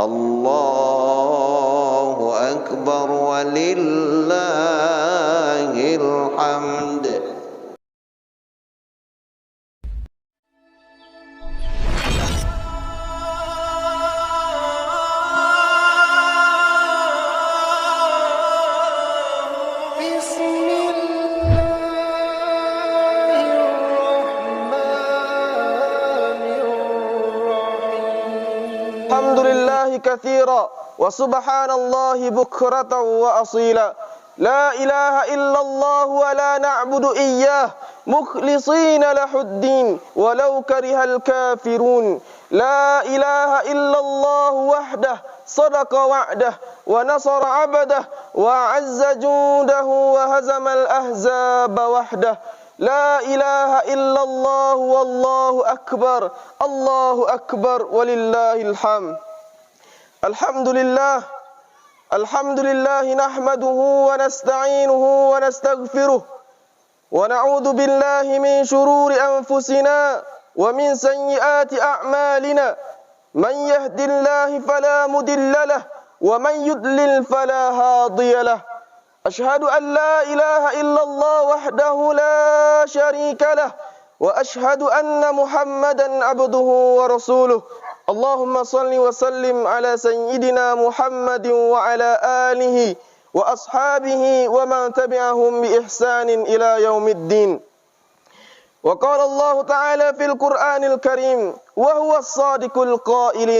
Allahu akbar walillahil hamd. Alhamdulillahi katsira wa subhanallahi bukratan wa asila. La ilaha illallah wa la na'budu iyyah mukhlishina lahuddin walau karihal kafirun. La ilaha illallah wahdah sadaqa wa'dah wa nasara 'abdah wa 'azza jundahu wa hazamal ahzaba wahdah. La ilaha illallah wallahu akbar. Allahu akbar walillahil hamd. Alhamdulillah. Alhamdulillah nahmaduhu wa nasta'inuhu wa nastaghfiruh. Wa na'udzu billahi min shururi anfusina wa min sayyiati a'malina. Man yahdihillahu fala mudilla lahu wa man yudlil fala hadiya lahu. أشهد أن لا إله إلا الله وحده لا شريك له وأشهد أن محمدا عبده ورسوله. اللهم صل وسلم على سيدنا محمد وعلى آله وأصحابه ومن تبعهم بإحسان إلى يوم الدين. وقال الله تعالى في القرآن الكريم وهو الصادق القائل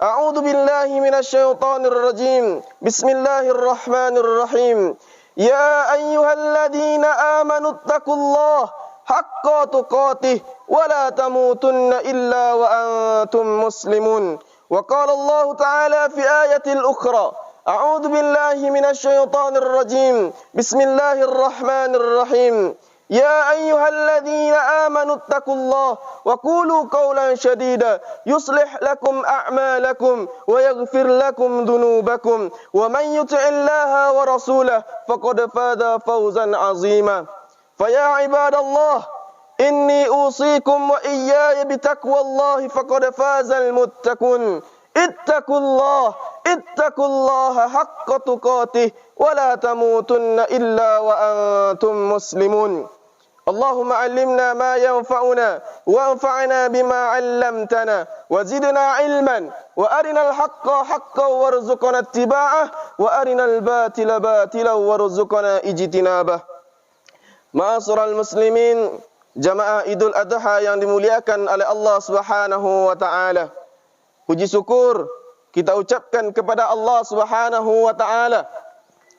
أعوذ بالله من الشيطان الرجيم بسم الله الرحمن الرحيم يا أيها الذين آمنوا اتقوا الله حق تقاته ولا تموتن إلا وأنتم مسلمون. وقال الله تعالى في آية أخرى أعوذ بالله من الشيطان الرجيم بسم الله الرحمن الرحيم يا أيها الذين آمنوا اتقوا الله وقولوا قولا شديدا يصلح لكم أعمالكم ويغفر لكم ذنوبكم ومن يطع الله ورسوله فقد فاز فوزا عظيما. فيا عباد الله إني أوصيكم وإياي بتقوى الله فقد فاز المتقون. اتقوا الله حق تقاته ولا تموتن إلا وأنتم مسلمون. اللهم علمنا ما ينفعنا وانفعنا بما علمتنا وزدنا علما وأرنا الحق حقا وارزقنا اتباعه وأرنا الباطل باطلا وارزقنا اجتنابه. Ma'asyiral muslimin, jamaah Idul Adha yang dimuliakan oleh Allah Subhanahu wa taala. Puji syukur kita ucapkan kepada Allah Subhanahu wa taala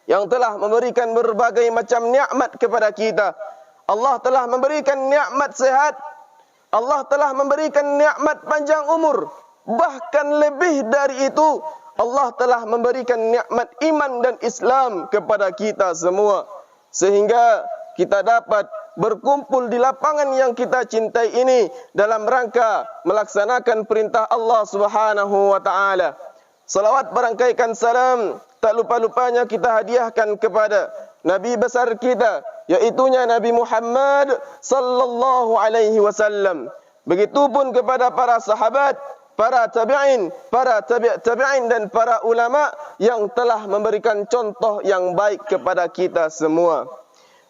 yang telah memberikan berbagai macam nikmat kepada kita. Allah telah memberikan nikmat sehat. Allah telah memberikan nikmat panjang umur. Bahkan lebih dari itu, Allah telah memberikan nikmat iman dan Islam kepada kita semua. Sehingga kita dapat berkumpul di lapangan yang kita cintai ini dalam rangka melaksanakan perintah Allah Subhanahu wa taala. Salawat berangkaikan salam tak lupa-lupanya kita hadiahkan kepada Nabi besar kita, yaitunya Nabi Muhammad sallallahu alaihi wasallam. Begitupun kepada para sahabat, para tabi'in, para tabi'in dan para ulama yang telah memberikan contoh yang baik kepada kita semua.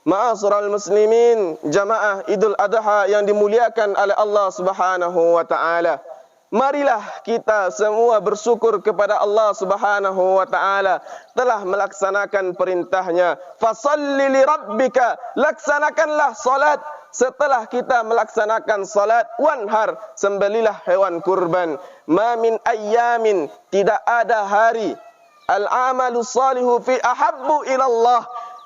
Ma'asyiral muslimin, jamaah Idul Adha yang dimuliakan oleh Allah Subhanahu wa taala. Marilah kita semua bersyukur kepada Allah Subhanahu wa taala telah melaksanakan perintahnya. Fasalli li rabbika, laksanakanlah salat. Setelah kita melaksanakan salat, wanhar, sembelilah hewan kurban. Ma min ayyamin, tidak ada hari, al-amalu salihu fi ahabbu ila Allah,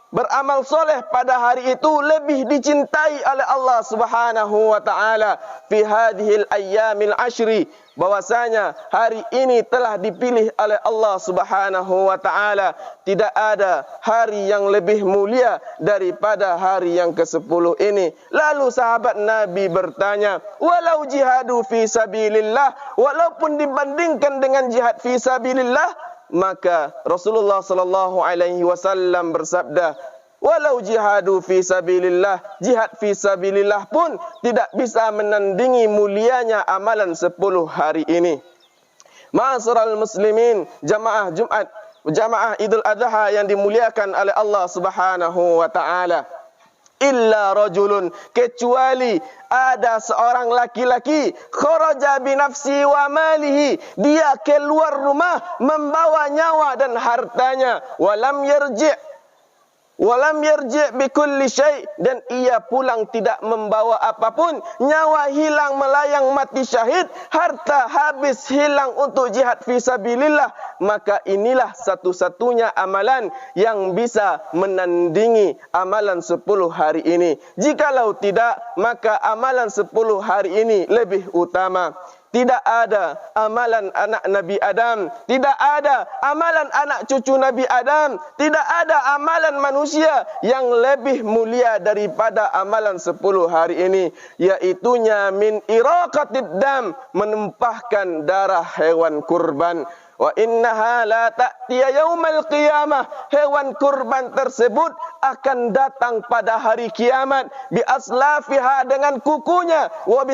beramal soleh pada hari itu lebih dicintai oleh Allah Subhanahu wa taala fi hadhil ayyamil ashri, bahwasanya hari ini telah dipilih oleh Allah Subhanahu wa taala. Tidak ada hari yang lebih mulia daripada hari yang ke-10 ini. Lalu sahabat Nabi bertanya, walau jihadu fi sabilillah, walaupun dibandingkan dengan jihad fi sabilillah, maka Rasulullah sallallahu alaihi wasallam bersabda, walau jihadu fi sabilillah, jihad fi sabilillah pun tidak bisa menandingi mulianya amalan 10 hari ini. Ma'asyiral muslimin, jamaah Jumat, jamaah Idul Adha yang dimuliakan oleh Allah Subhanahu wa taala. Illa rajulun, kecuali ada seorang laki-laki, kharaja bi nafsi wa malihi, dia keluar rumah membawa nyawa dan hartanya, walam yarji' bi kulli syai', dan ia pulang tidak membawa apapun, nyawa hilang melayang mati syahid, harta habis hilang untuk jihad fi sabilillah, maka inilah satu-satunya amalan yang bisa menandingi amalan 10 hari ini. Jikalau tidak, maka amalan 10 hari ini lebih utama. Tidak ada amalan anak Nabi Adam, tidak ada amalan anak cucu Nabi Adam, tidak ada amalan manusia yang lebih mulia daripada amalan 10 hari ini, yaitunya min iraqatid dam, menumpahkan darah hewan kurban. Wa innaha la ta'tiya yaumal qiyamah, hewan kurban tersebut akan datang pada hari kiamat, bi aslafiha dengan kukunya, wa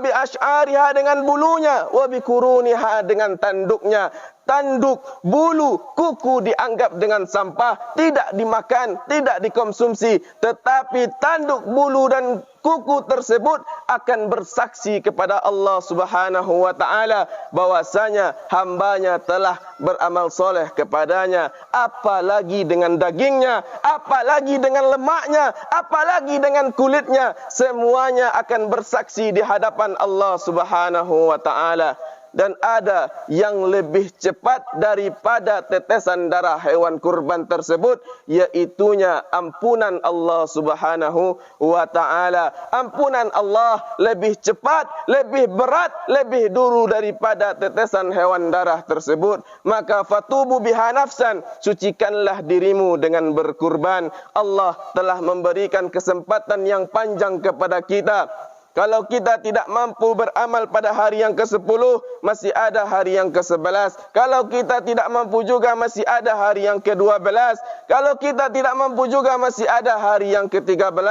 bi ash'ariha dengan bulunya, wa bi kuruniha dengan tanduknya. Tanduk, bulu, kuku dianggap dengan sampah, tidak dimakan, tidak dikonsumsi, tetapi tanduk, bulu dan kuku tersebut akan bersaksi kepada Allah Subhanahu wa taala bahwasanya hambanya telah beramal soleh kepadanya. Apalagi dengan dagingnya, apalagi dengan lemaknya, apalagi dengan kulitnya, semuanya akan bersaksi di hadapan Allah Subhanahu wa taala. Dan ada yang lebih cepat daripada tetesan darah hewan kurban tersebut, yaitunya ampunan Allah Subhanahu wa taala. Ampunan Allah lebih cepat, lebih berat, lebih dulu daripada tetesan hewan darah tersebut. Maka fatubu biha nafsan, sucikanlah dirimu dengan berkurban. Allah telah memberikan kesempatan yang panjang kepada kita. Kalau kita tidak mampu beramal pada hari yang ke-10, masih ada hari yang ke-11. Kalau kita tidak mampu juga, masih ada hari yang ke-12. Kalau kita tidak mampu juga, masih ada hari yang ke-13.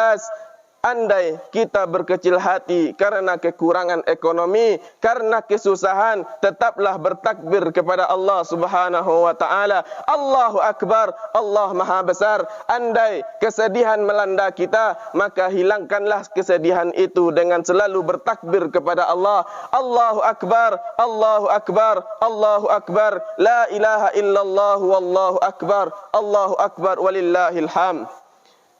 Andai kita berkecil hati karena kekurangan ekonomi, karena kesusahan, tetaplah bertakbir kepada Allah Subhanahu wa taala. Allahu Akbar, Allah Maha Besar. Andai kesedihan melanda kita, maka hilangkanlah kesedihan itu dengan selalu bertakbir kepada Allah. Allahu Akbar, Allahu Akbar, Allahu Akbar. La ilaha illallah wallahu akbar. Allahu Akbar walillahil hamd.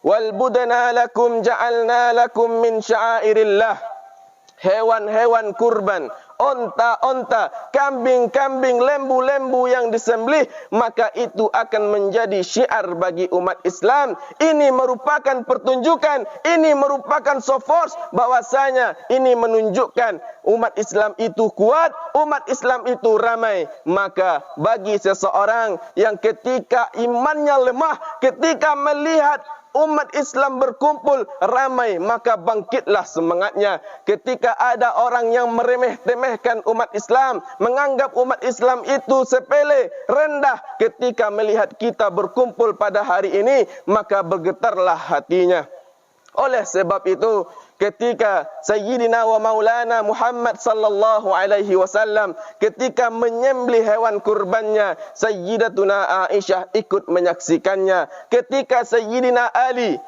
Wal budana lakum ja'alna lakum min sya'airillah. Hewan-hewan kurban, onta-onta, kambing-kambing, lembu-lembu yang disembelih, maka itu akan menjadi syiar bagi umat Islam. Ini merupakan pertunjukan, ini merupakan show force, bahwasanya ini menunjukkan umat Islam itu kuat, umat Islam itu ramai. Maka bagi seseorang yang ketika imannya lemah, ketika melihat umat Islam berkumpul ramai, maka bangkitlah semangatnya. Ketika ada orang yang meremeh-temehkan umat Islam, menganggap umat Islam itu sepele, rendah, ketika melihat kita berkumpul pada hari ini, maka bergetarlah hatinya. Oleh sebab itu, ketika Sayyidina wa Maulana Muhammad sallallahu alaihi wasallam ketika menyembelih hewan kurbannya, Sayyidatuna Aisyah ikut menyaksikannya. Ketika Sayyidina Ali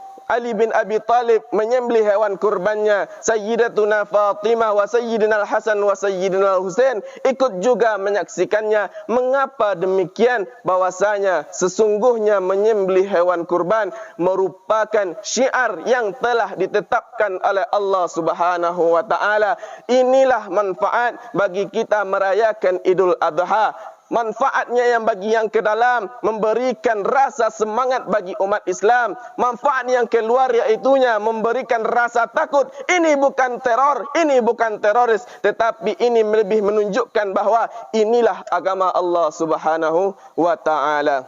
bin Abi Talib menyembelih hewan kurbannya, Sayyidatuna Fatimah wa Sayyidina Al-Hasan wa Sayyidina Al-Husain ikut juga menyaksikannya. Mengapa demikian? Bahwasanya sesungguhnya menyembelih hewan kurban merupakan syiar yang telah ditetapkan oleh Allah Subhanahu wa taala. Inilah manfaat bagi kita merayakan Idul Adha. Manfaatnya yang bagi yang ke dalam, memberikan rasa semangat bagi umat Islam. Manfaat yang keluar yaitunya memberikan rasa takut. Ini bukan teror, ini bukan teroris, tetapi ini lebih menunjukkan bahawa inilah agama Allah Subhanahu wa taala.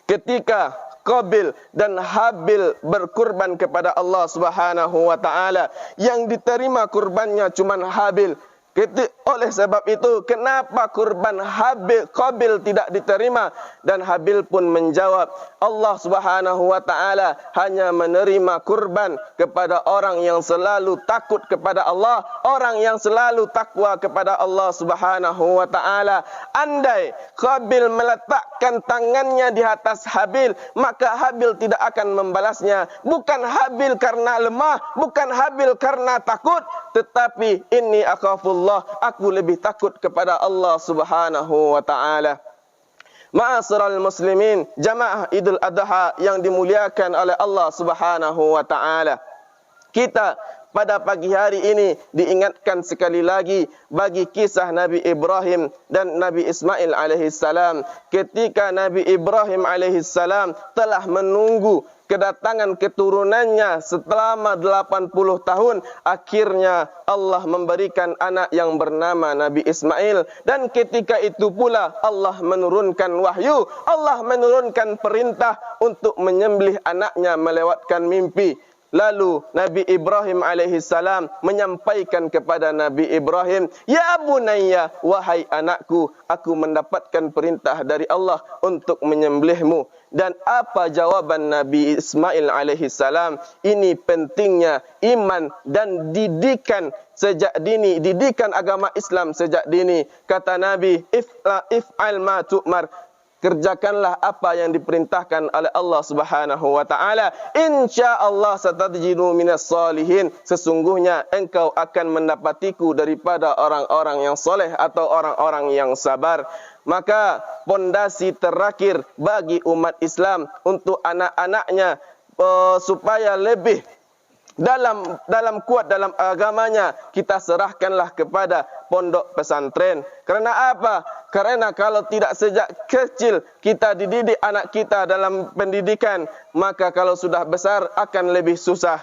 Ketika Qabil dan Habil berkurban kepada Allah Subhanahu wa taala, yang diterima kurbannya cuma Habil. Oleh sebab itu, kenapa kurban Qabil tidak diterima? Dan Habil pun menjawab, Allah Subhanahu wa taala hanya menerima kurban kepada orang yang selalu takut kepada Allah, orang yang selalu takwa kepada Allah Subhanahu wa taala. Andai Qabil meletakkan tangannya di atas Habil, maka Habil tidak akan membalasnya. Bukan Habil karena lemah, bukan Habil karena takut, tetapi inni akhafullah, aku lebih takut kepada Allah Subhanahu wa taala. Ma'asyiral muslimin, jamaah Idul Adha yang dimuliakan oleh Allah Subhanahu wa taala. Kita pada pagi hari ini diingatkan sekali lagi bagi kisah Nabi Ibrahim dan Nabi Ismail alaihissalam. Ketika Nabi Ibrahim alaihissalam telah menunggu kedatangan keturunannya selama 80 tahun, akhirnya Allah memberikan anak yang bernama Nabi Ismail. Dan ketika itu pula Allah menurunkan wahyu, Allah menurunkan perintah untuk menyembelih anaknya melewatkan mimpi. Lalu Nabi Ibrahim alaihissalam menyampaikan kepada Nabi Ibrahim, "Ya bunayya, wahai anakku, aku mendapatkan perintah dari Allah untuk menyembelihmu." Dan apa jawaban Nabi Ismail alaihissalam? Ini pentingnya iman dan didikan sejak dini, didikan agama Islam sejak dini. Kata Nabi, if'al ma tu'mar, kerjakanlah apa yang diperintahkan oleh Allah Subhanahu wa taala. Insyaallah satadjidu minas salihin, sesungguhnya engkau akan mendapatiku daripada orang-orang yang soleh atau orang-orang yang sabar. Maka pondasi terakhir bagi umat Islam untuk anak-anaknya supaya lebih dalam kuat dalam agamanya, kita serahkanlah kepada pondok pesantren. Karena apa? Karena kalau tidak sejak kecil kita dididik anak kita dalam pendidikan, maka kalau sudah besar akan lebih susah.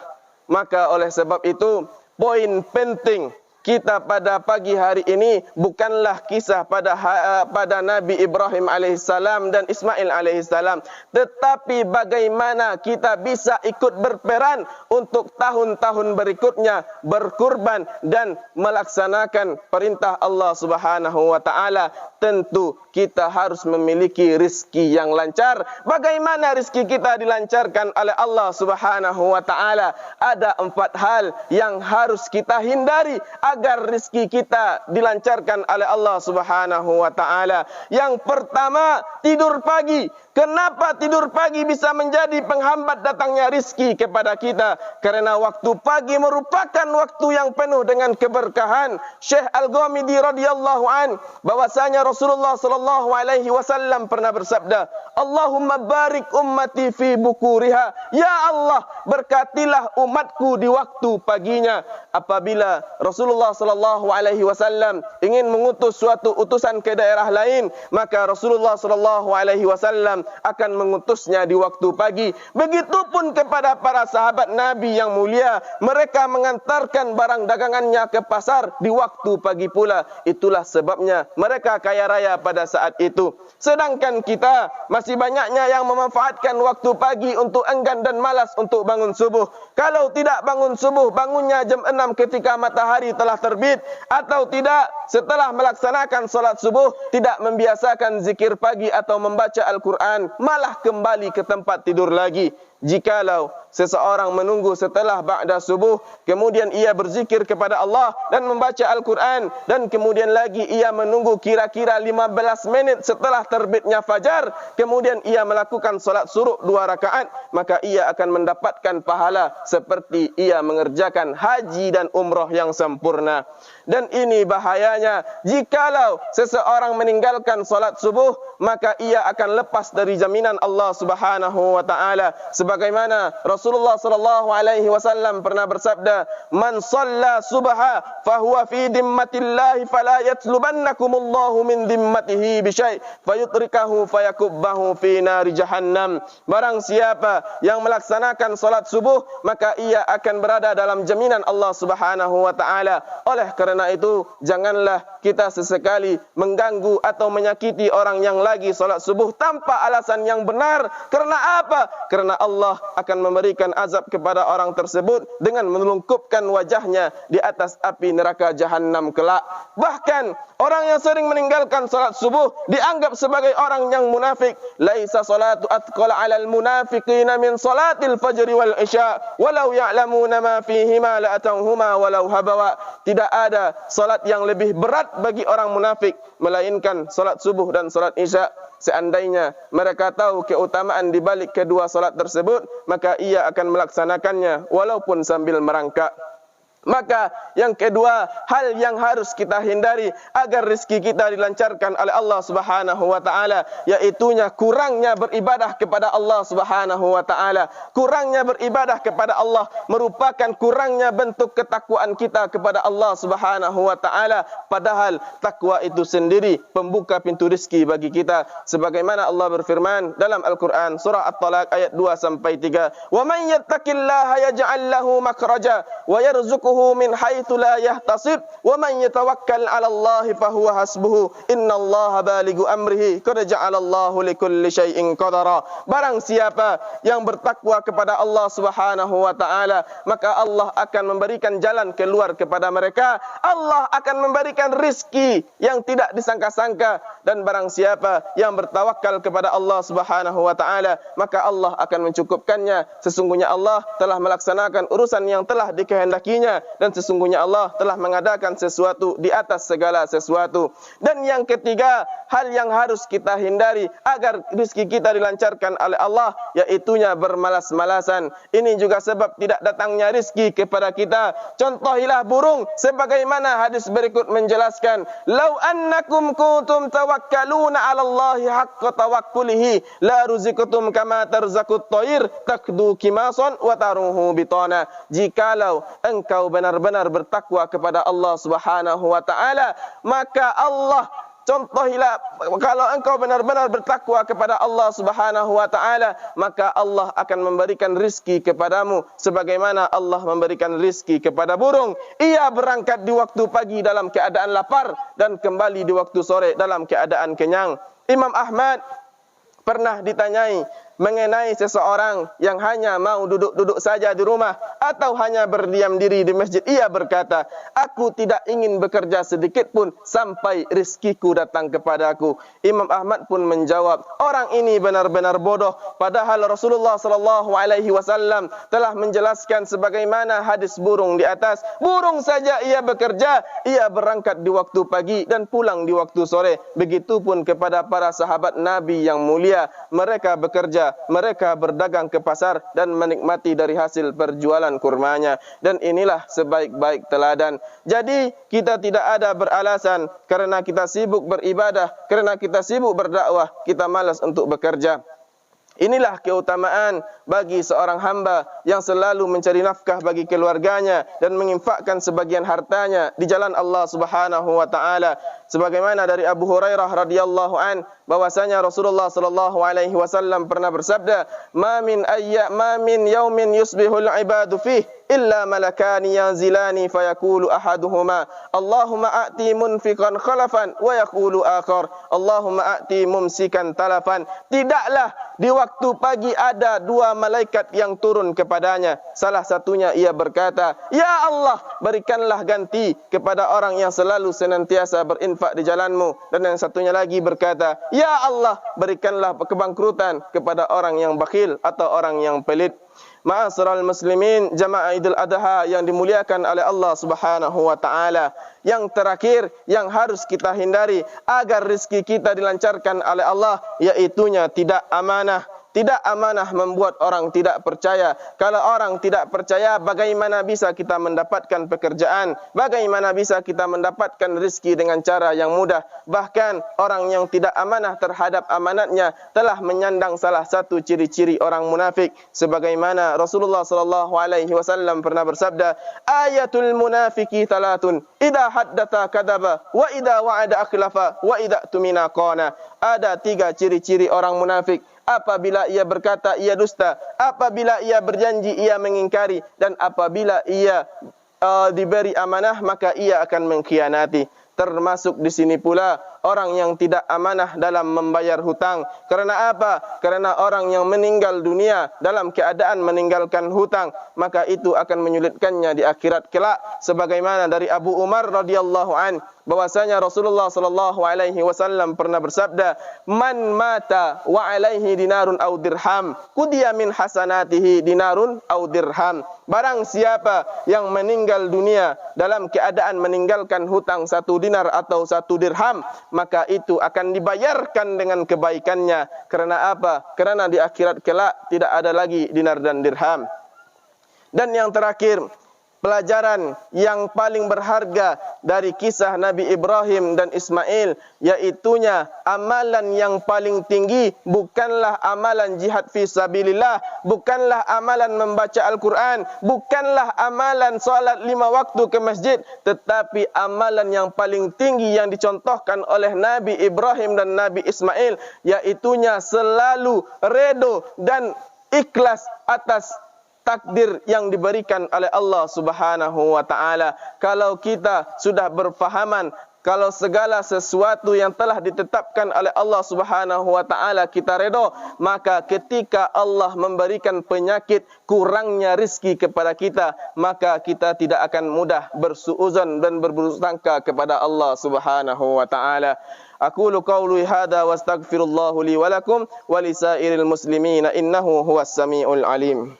Maka oleh sebab itu, poin penting kita pada pagi hari ini bukanlah kisah pada Nabi Ibrahim alaihissalam dan Ismail alaihissalam, tetapi bagaimana kita bisa ikut berperan untuk tahun-tahun berikutnya berkurban dan melaksanakan perintah Allah Subhanahu wa taala. Tentu kita harus memiliki rezeki yang lancar. Bagaimana rezeki kita dilancarkan oleh Allah Subhanahu wa taala? Ada 4 hal yang harus kita hindari agar rezeki kita dilancarkan oleh Allah Subhanahu wa taala. Yang pertama, tidur pagi. Kenapa tidur pagi bisa menjadi penghambat datangnya rezeki kepada kita? Karena waktu pagi merupakan waktu yang penuh dengan keberkahan. Syekh Al-Ghamidi radhiyallahu an, bahwasanya Rasulullah sallallahu alaihi wasallam pernah bersabda, "Allahumma barik ummati fi bukuriha." Ya Allah, berkatilah umatku di waktu paginya. Apabila Rasulullah sallallahu alaihi wasallam ingin mengutus suatu utusan ke daerah lain, maka Rasulullah sallallahu alaihi wasallam akan mengutusnya di waktu pagi. Begitupun kepada para sahabat Nabi yang mulia, mereka mengantarkan barang dagangannya ke pasar di waktu pagi pula. Itulah sebabnya mereka kaya raya pada saat itu. Sedangkan kita masih banyaknya yang memanfaatkan waktu pagi untuk enggan dan malas untuk bangun subuh. Kalau tidak bangun subuh, bangunnya jam 6 ketika matahari telah terbit, atau tidak setelah melaksanakan solat subuh, tidak membiasakan zikir pagi atau membaca Al-Quran, malah kembali ke tempat tidur lagi. Jikalau seseorang menunggu setelah ba'da subuh, kemudian ia berzikir kepada Allah dan membaca Al-Quran, dan kemudian lagi ia menunggu kira-kira 15 menit setelah terbitnya fajar, kemudian ia melakukan solat suruh 2 rakaat, maka ia akan mendapatkan pahala seperti ia mengerjakan haji dan umrah yang sempurna. Dan ini bahayanya, jikalau seseorang meninggalkan solat subuh, maka ia akan lepas dari jaminan Allah Subhanahu wa taala. Sebagaimana Rasulullah sallallahu alaihi wasallam pernah bersabda, "Man shalla subha fahuwa fi dimmatillahi fala yatlubannakumullahu min dimmatihi bi syai' fayutrikahu fayakubbahu fi nari jahannam." Barang siapa yang melaksanakan salat subuh, maka ia akan berada dalam jaminan Allah Subhanahu wa taala. Oleh karena itu, janganlah kita sesekali mengganggu atau menyakiti orang yang lagi salat subuh tanpa alasan yang benar. Kerana apa? Kerana Allah akan memberikan azab kepada orang tersebut dengan menelungkupkan wajahnya di atas api neraka Jahannam kelak. Bahkan orang yang sering meninggalkan salat subuh dianggap sebagai orang yang munafik. Laisa salatu athqala 'alal munafiqina min salatil fajri wal isya walau ya'lamuna ma fihima la atawhuma walau habawa. Tidak ada salat yang lebih berat bagi orang munafik melainkan salat subuh dan salat isya. Seandainya mereka tahu keutamaan di balik kedua salat tersebut, maka ia akan melaksanakannya walaupun sambil merangkak. Maka yang kedua, hal yang harus kita hindari agar rezeki kita dilancarkan oleh Allah Subhanahu wa taala, yaitunya kurangnya beribadah kepada Allah Subhanahu wa taala. Kurangnya beribadah kepada Allah merupakan kurangnya bentuk ketakwaan kita kepada Allah Subhanahu wa taala, padahal takwa itu sendiri pembuka pintu rezeki bagi kita. Sebagaimana Allah berfirman dalam Al-Qur'an surah At-Talaq ayat 2 sampai 3, "Wa man yattaqillaha yaj'al lahu makhraja wa yarzuquhu min haitsu la yahtasib wa man yatawakkal 'ala Allah fa huwa hasbuhu innallaha balighu amrihi qad ja'alallahu likulli syai'in qadara." Barang siapa yang bertakwa kepada Allah Subhanahu wa taala, maka Allah akan memberikan jalan keluar kepada mereka. Allah akan memberikan rizki yang tidak disangka-sangka, dan barang siapa yang bertawakal kepada Allah Subhanahu wa taala, maka Allah akan mencukupkannya. Sesungguhnya Allah telah melaksanakan urusan yang telah dikehendakinya, dan sesungguhnya Allah telah mengadakan sesuatu di atas segala sesuatu. Dan yang ketiga, hal yang harus kita hindari agar rezeki kita dilancarkan oleh Allah, yaitunya bermalas-malasan. Ini juga sebab tidak datangnya rezeki kepada kita. Contohilah burung, sebagaimana hadis berikut menjelaskan, "Lau annakum kuntum tawakkaluna 'ala Allahi haqqa tawakkulihi la ruziqtum kama tarzaqut thair takdu kimason wa taruhu bitana." Jikalau engkau benar-benar bertakwa kepada Allah Subhanahu wa taala, maka Allah, contohilah, kalau engkau benar-benar bertakwa kepada Allah Subhanahu wa taala, maka Allah akan memberikan rizki kepadamu sebagaimana Allah memberikan rizki kepada burung. Ia berangkat di waktu pagi dalam keadaan lapar dan kembali di waktu sore dalam keadaan kenyang. Imam Ahmad pernah ditanyai mengenai seseorang yang hanya mau duduk-duduk saja di rumah atau hanya berdiam diri di masjid. Ia berkata, "Aku tidak ingin bekerja sedikit pun sampai rizkiku datang kepadaku." Imam Ahmad pun menjawab, orang ini benar-benar bodoh, padahal Rasulullah sallallahu alaihi wasallam telah menjelaskan sebagaimana hadis burung di atas. Burung saja ia bekerja, ia berangkat di waktu pagi dan pulang di waktu sore. Begitupun kepada para sahabat Nabi yang mulia, mereka bekerja, mereka berdagang ke pasar dan menikmati dari hasil perjualan kurmanya. Dan inilah sebaik-baik teladan. Jadi kita tidak ada beralasan kerana kita sibuk beribadah, kerana kita sibuk berdakwah, kita malas untuk bekerja. Inilah keutamaan bagi seorang hamba yang selalu mencari nafkah bagi keluarganya dan menginfakkan sebagian hartanya di jalan Allah Subhanahu wa taala. Sebagaimana dari Abu Hurairah radhiyallahu an, bahwasanya Rasulullah sallallahu alaihi wasallam pernah bersabda, "Ma min yaumin yusbihul ibadu fih illa malakani yanzilani fayaqulu ahaduhuma Allahumma a'ti munfiqan khalafan wa yaqulu akhar Allahumma a'ti mumsikan talafan." Tidaklah di waktu pagi ada dua malaikat yang turun kepadanya. Salah satunya ia berkata, "Ya Allah, berikanlah ganti kepada orang yang selalu senantiasa berinfak di jalanmu." Dan yang satunya lagi berkata, "Ya Allah, berikanlah kebangkrutan kepada orang yang bakhil atau orang yang pelit." Ma'asyiral muslimin, jamaah Idul Adha yang dimuliakan oleh Allah Subhanahu wa taala. Yang terakhir yang harus kita hindari agar rezeki kita dilancarkan oleh Allah, yaitunya tidak amanah. Tidak amanah membuat orang tidak percaya. Kalau orang tidak percaya, bagaimana bisa kita mendapatkan pekerjaan? Bagaimana bisa kita mendapatkan rezeki dengan cara yang mudah? Bahkan orang yang tidak amanah terhadap amanatnya telah menyandang salah satu ciri-ciri orang munafik. Sebagaimana Rasulullah sallallahu alaihi wasallam pernah bersabda, "Ayatul munafiki talatun, idza haddatha kadzaba, wa idza wa'ada akhlafa, wa idza tumina qana." Ada tiga ciri-ciri orang munafik. Apabila ia berkata, ia dusta. Apabila ia berjanji, ia mengingkari. Dan apabila ia diberi amanah, maka ia akan mengkhianati. Termasuk di sini pula orang yang tidak amanah dalam membayar hutang. Karena apa? Karena orang yang meninggal dunia dalam keadaan meninggalkan hutang, maka itu akan menyulitkannya di akhirat kelak. Sebagaimana dari Abu Umar radhiyallahu an, bahwasanya Rasulullah sallallahu alaihi wasallam pernah bersabda, "Man mata wa alaihi dinarun aw dirham, qudiya min hasanatihi dinarun aw dirham." Barang siapa yang meninggal dunia dalam keadaan meninggalkan hutang 1 dinar atau 1 dirham, maka itu akan dibayarkan dengan kebaikannya. Karena apa? Karena di akhirat kelak tidak ada lagi dinar dan dirham. Dan yang terakhir, pelajaran yang paling berharga dari kisah Nabi Ibrahim dan Ismail, yaitunya amalan yang paling tinggi bukanlah amalan jihad fi sabilillah, bukanlah amalan membaca Al-Quran, bukanlah amalan salat 5 waktu ke masjid, tetapi amalan yang paling tinggi yang dicontohkan oleh Nabi Ibrahim dan Nabi Ismail, yaitunya selalu redo dan ikhlas atas takdir yang diberikan oleh Allah Subhanahu wa taala. Kalau kita sudah berfahaman kalau segala sesuatu yang telah ditetapkan oleh Allah Subhanahu wa taala kita redha, maka ketika Allah memberikan penyakit, kurangnya rizki kepada kita, maka kita tidak akan mudah bersuuzon dan berburuk sangka kepada Allah Subhanahu wa taala. Aqulu qawli hadza wa astaghfirullahu li wa lakum wa lisairil muslimina innahu huwas samiul alim.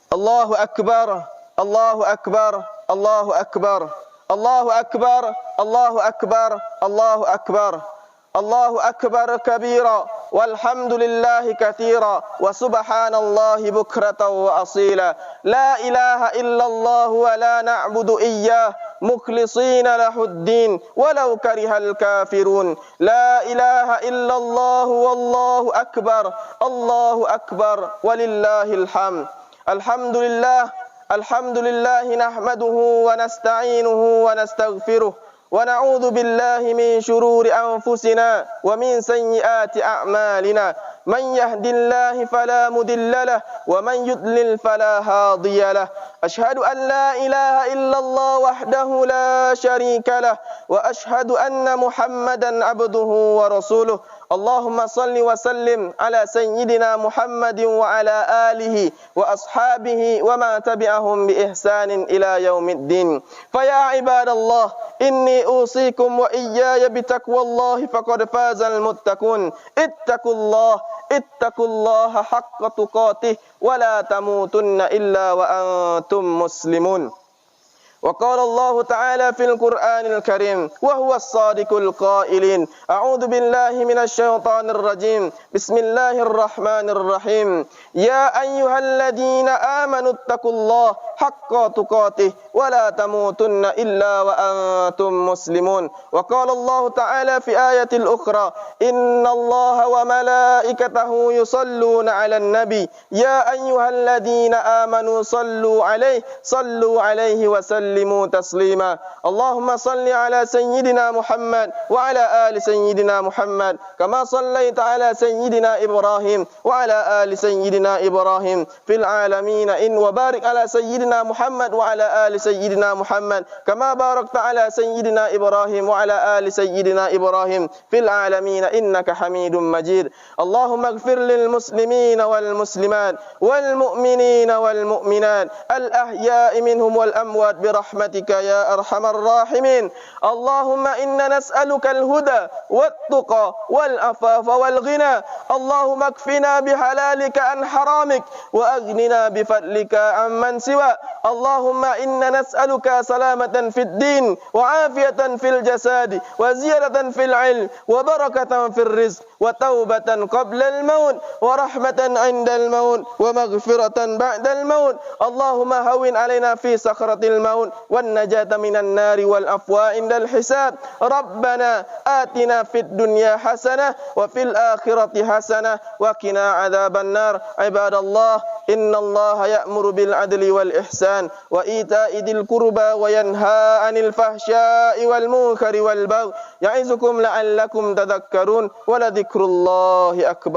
Allahu akbar, Allahu akbar, Allahu akbar, Allahu akbar, Allahu akbar, Allahu akbar, Allahu akbar kabira, walhamdulillahi katsira, wa subhanallahi bukratan wa asila. La ilaha illallah wa la na'budu iyyah mukhlisina lahuddin walau karihal kafirun. La ilaha illallah wallahu akbar, Allahu akbar, walillahil hamd. Alhamdulillah, alhamdulillah nahmaduhu wa nasta'inuhu wa nastaghfiruh wa na'udzu billahi min shururi anfusina wa min sayyiati a'malina. Man yahdihillahu fala mudilla lahu wa man yudlil fala hadiya lahu. Ashhadu an la ilaha illallah wahdahu la syarika lahu wa ashhadu anna Muhammadan abduhu wa rasuluh. Allahumma salli wa sallim ala sayyidina Muhammadin wa ala alihi wa ashabihi wa ma tabi'ahum bi ihsanin ila yaumiddin. Fa ya ibadallah, inni usikum wa iyaya bi taqwallahi faqad fazal muttaqun. Ittaqullaha haqqa tuqatih wa la tamutunna illa wa antum muslimun. وقال الله تعالى في القرآن الكريم وهو الصادق القائل أعوذ بالله من الشيطان الرجيم بسم الله الرحمن الرحيم يا أيها الذين آمنوا اتقوا الله حق تقاته ولا تموتن إلا وأنتم مسلمون. وقال الله تعالى في آية الأخرى إن الله وملائكته يصلون على النبي يا أيها الذين آمنوا صلوا عليه وسلموا تسليما. اللهم صل على سيدنا محمد وعلى آل سيدنا محمد كما صليت على سيدنا إبراهيم وعلى آل سيدنا إبراهيم في العالمين وبارك على سيدنا محمد وعلى آل سيدنا محمد كما باركت على سيدنا إبراهيم وعلى آل سيدنا إبراهيم في العالمين إنك حميد مجيد. اللهم اغفر للمسلمين والمسلمات والمؤمنين والمؤمنات الأحياء منهم والأموات برحمتك يا أرحم الراحمين. اللهم إنا نسألك الهدى والتقى والعفاف والغنى. اللهم اكفنا بحلالك عن حرامك وأغننا بفضلك عمن سوى. اللهم إنا نسألك سلامة في الدين وعافية في الجسد وزيادة في العلم وبركة في الرزق وتوبة قبل الموت ورحمة عند الموت ومغفرة بعد الموت. اللهم هون علينا في سخرة الموت والنجاة من النار والعفو عند الحساب. ربنا آتنا في الدنيا حسنة وفي الآخرة حسنة وقنا عذاب النار. عباد الله إن الله يأمر بالعدل والإحسان وإيتاء ذي القربى وينهى عن الفحشاء والمنكر والبغي يعظكم لعلكم تذكرون ولذكر الله أكبر.